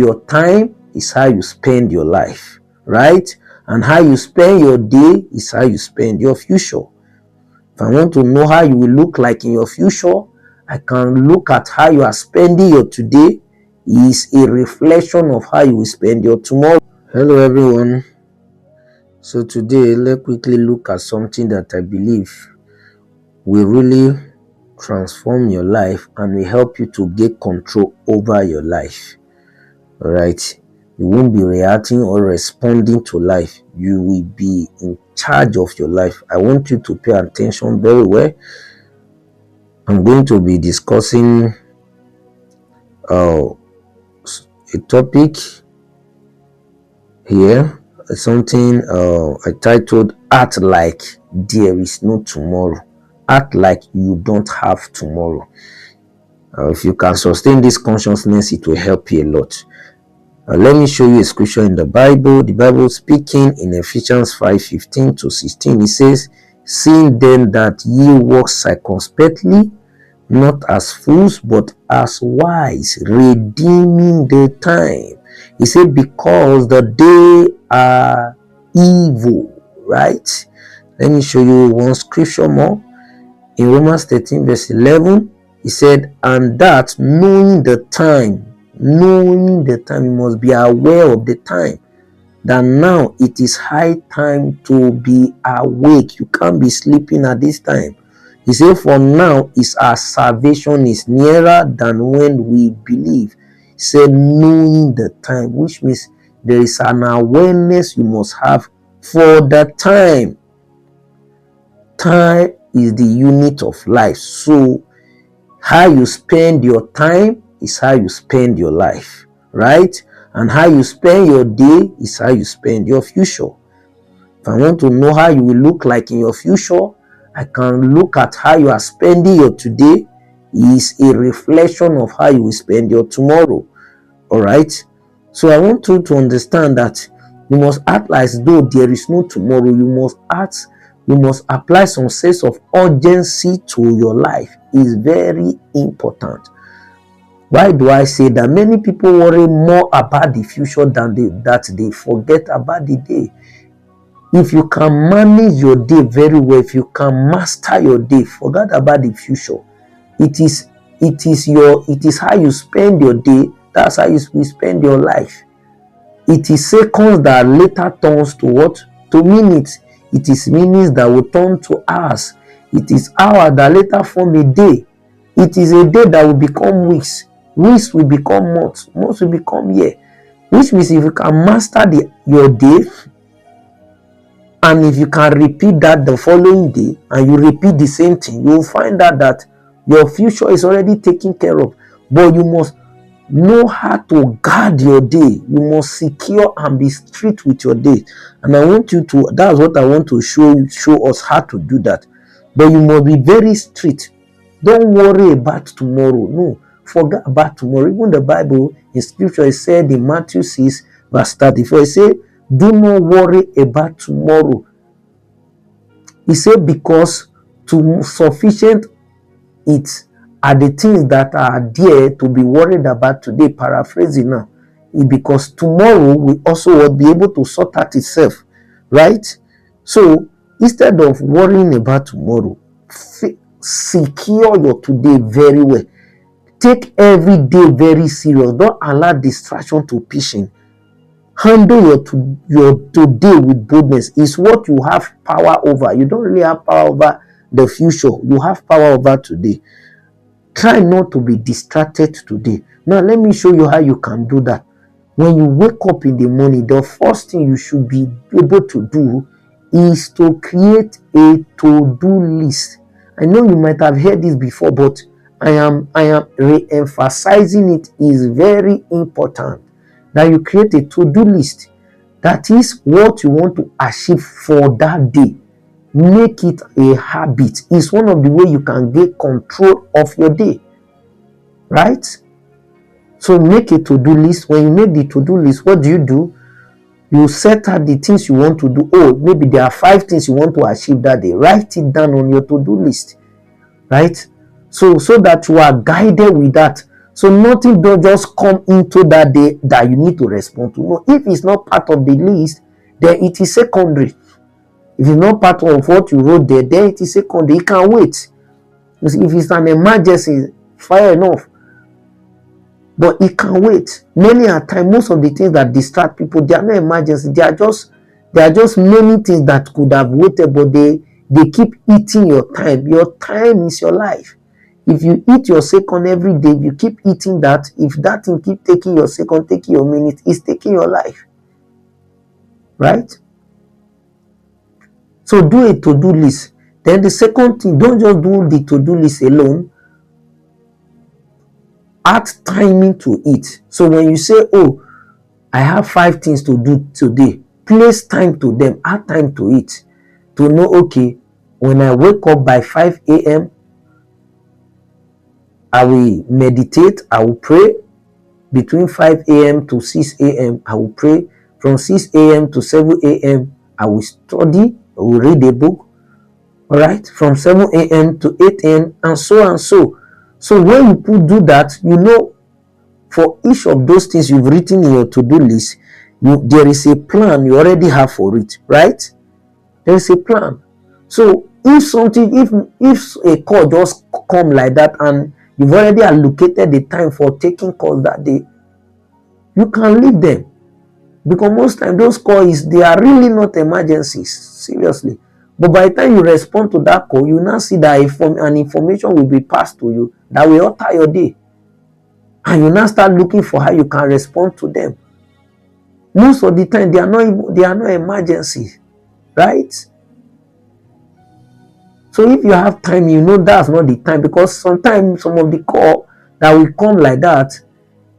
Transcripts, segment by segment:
Your time is how you spend your life, right? And how you spend your day is how you spend your future. If I want to know how you will look like in your future, I can look at how you are spending your today is a reflection of how you will spend your tomorrow. Hello everyone. So today let's quickly look at something that I believe will really transform your life and will help you to get control over your life. All right. You won't be reacting or responding to life. You will be in charge of your life. I want you to pay attention very well. I'm going to be discussing a topic here, something I titled "Act Like There Is No Tomorrow." Act like you don't have tomorrow. If you can sustain this consciousness, it will help you a lot. Let me show you a scripture in the Bible. The Bible speaking in Ephesians 5:15 to 16. It says, "Seeing then that ye walk circumspectly, not as fools, but as wise, redeeming the time." He said, because the day are evil, right? Let me show you one scripture more. In Romans 13 verse 11, he said, and that knowing the time, you must be aware of the time, that now it is high time to be awake. You can't be sleeping at this time. He said, for now is our salvation is nearer than when we believe. He said, knowing the time, which means there is an awareness you must have for the time. Time is the unit of life. So how you spend your time is how you spend your life, right? And how you spend your day is how you spend your future. If I want to know how you will look like in your future, I can look at how you are spending your today is a reflection of how you will spend your tomorrow. All right. So I want you to understand that you must act as though there is no tomorrow. You must apply some sense of urgency to your life. Is very important. Why do I say that? Many people worry more about the future than they forget about the day. If you can manage your day very well, if you can master your day, forget about the future. It is how you spend your day. That's how you spend your life. It is seconds that later turns to what? To minutes. It is minutes that will turn to hours. It is hours that later form a day. It is a day that will become weeks. Weeks will become months. Months will become year. Which means if you can master your day, and if you can repeat that the following day, and you repeat the same thing, you will find out that your future is already taken care of. But you must know how to guard your day. You must secure and be strict with your day. And I want you to, that's what I want to show us how to do that. But you must be very strict. Don't worry about tomorrow. No, forget about tomorrow. Even the Bible in scripture is said in Matthew 6 verse 34, it says, do not worry about tomorrow. He said, because sufficient it are the things that are there to be worried about today. Paraphrasing now, because tomorrow will also be able to sort out itself, right? So instead of worrying about tomorrow, secure your today very well. Take every day very serious. Don't allow distraction to push in. Handle your today with boldness. Is what you have power over. You don't really have power over the future. You have power over today. Try not to be distracted today. Now, let me show you how you can do that. When you wake up in the morning, the first thing you should be able to do is to create a to-do list. I know you might have heard this before, but I am re-emphasizing it. Is very important that you create a to-do list. That is what you want to achieve for that day. Make it a habit. It's one of the ways you can get control of your day, right? So make a to-do list. When you make the to-do list, what do? You set out the things you want to do. Oh, maybe there are 5 things you want to achieve that day. Write it down on your to-do list, right? So that you are guided with that. So nothing don't just come into that day that you need to respond to. No, if it's not part of the list, then it is secondary. If it's not part of what you wrote there, then it is secondary. It can wait. If it's an emergency, fire enough. But it can wait. Many a time, most of the things that distract people, they are not emergency. They are just many things that could have waited, but they keep eating your time. Your time is your life. If you eat your second every day, you keep eating that. If that thing keep taking your second, taking your minute, it's taking your life. Right? So do a to-do list. Then the second thing, don't just do the to-do list alone. Add timing to it. So when you say, oh, I have 5 things to do today, place time to them. Add time to it. To know, okay, when I wake up by 5 a.m., I will meditate, I will pray. Between 5 a.m. to 6 a.m., I will pray. From 6 a.m. to 7 a.m., I will study, I will read a book. All right, from 7 a.m. to 8 a.m., and so and so. So when you do that, you know, for each of those things you've written in your to-do list, there is a plan you already have for it, right? There is a plan. So if a call just come like that and you've already allocated the time for taking calls that day, you can leave them. Because most times those calls, they are really not emergencies, seriously. But by the time you respond to that call, you now see that an information will be passed to you that will alter your day. And you now start looking for how you can respond to them. Most of the time, they are not emergencies, right? So if you have time, you know that's not the time, because sometimes some of the call that will come like that,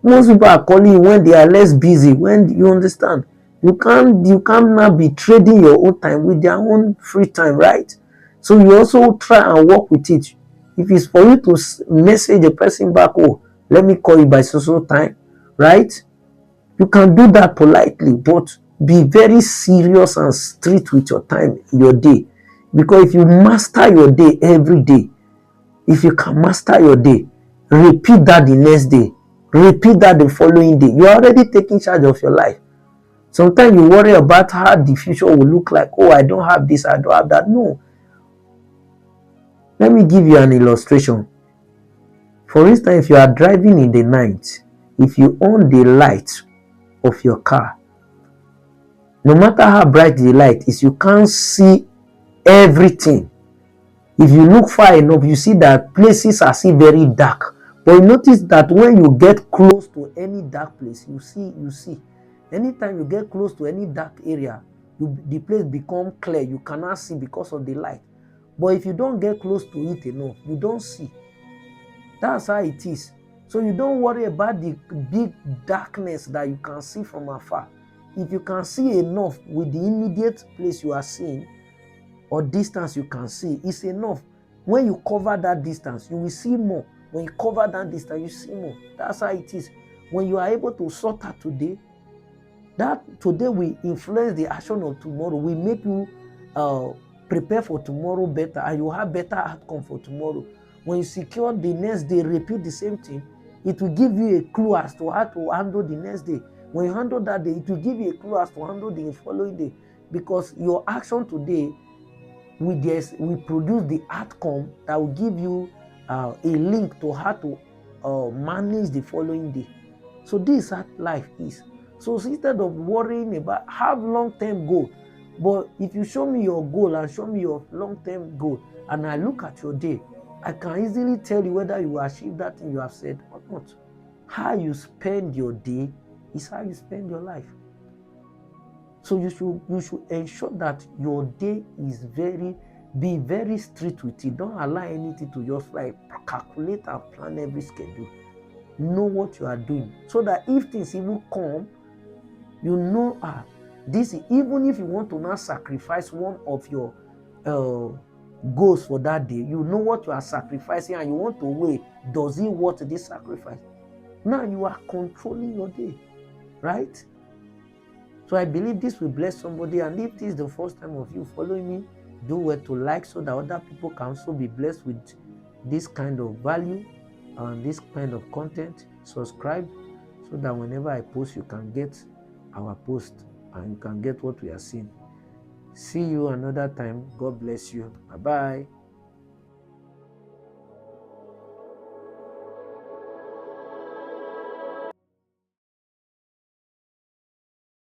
most people are calling you when they are less busy. When you understand, you can't now be trading your own time with their own free time, right? So you also try and work with it. If it's for you to message a person back, oh, let me call you by so time, right? You can do that politely, but be very serious and strict with your time, your day. Because if you master your day every day, if you can master your day, repeat that the next day, repeat that the following day, you are already taking charge of your life. Sometimes you worry about how the future will look like. Oh, I don't have this, I don't have that. No. Let me give you an illustration. For instance, if you are driving in the night, if you on the light of your car, no matter how bright the light is, you can't see everything. If you look far enough, you see that places are still very dark. But you notice that when you get close to any dark place, you see. Anytime you get close to any dark area, the place become clear. You cannot see because of the light. But if you don't get close to it enough, you don't see. That's how it is. So you don't worry about the big darkness that you can see from afar. If you can see enough with the immediate place you are seeing or distance you can see, it's enough. When you cover that distance, you will see more. When you cover that distance, you see more. That's how it is. When you are able to sort out today, that today will influence the action of tomorrow. We make you prepare for tomorrow better, and you have better outcome for tomorrow. When you secure the next day, repeat the same thing, it will give you a clue as to how to handle the next day. When you handle that day, it will give you a clue as to handle the following day. Because your action today will produce the outcome that will give you a link to how to manage the following day. So this is how life is. So instead of worrying about, have long-term goal. But if you show me your goal and show me your long-term goal, and I look at your day, I can easily tell you whether you achieve that thing you have said or not. How you spend your day is how you spend your life. So you should ensure that your day is be very strict with it. Don't allow anything to just calculate and plan every schedule. Know what you are doing, so that if things even come, you know, this is, even if you want to now sacrifice one of your goals for that day, you know what you are sacrificing, and you want to weigh, does it worth this sacrifice? Now you are controlling your day, right? So I believe this will bless somebody. And if this is the first time of you following me, do well to like, so that other people can also be blessed with this kind of value. on this kind of content, subscribe so that whenever I post, you can get our post and you can get what we are seeing. See you another time. God bless you. Bye-bye.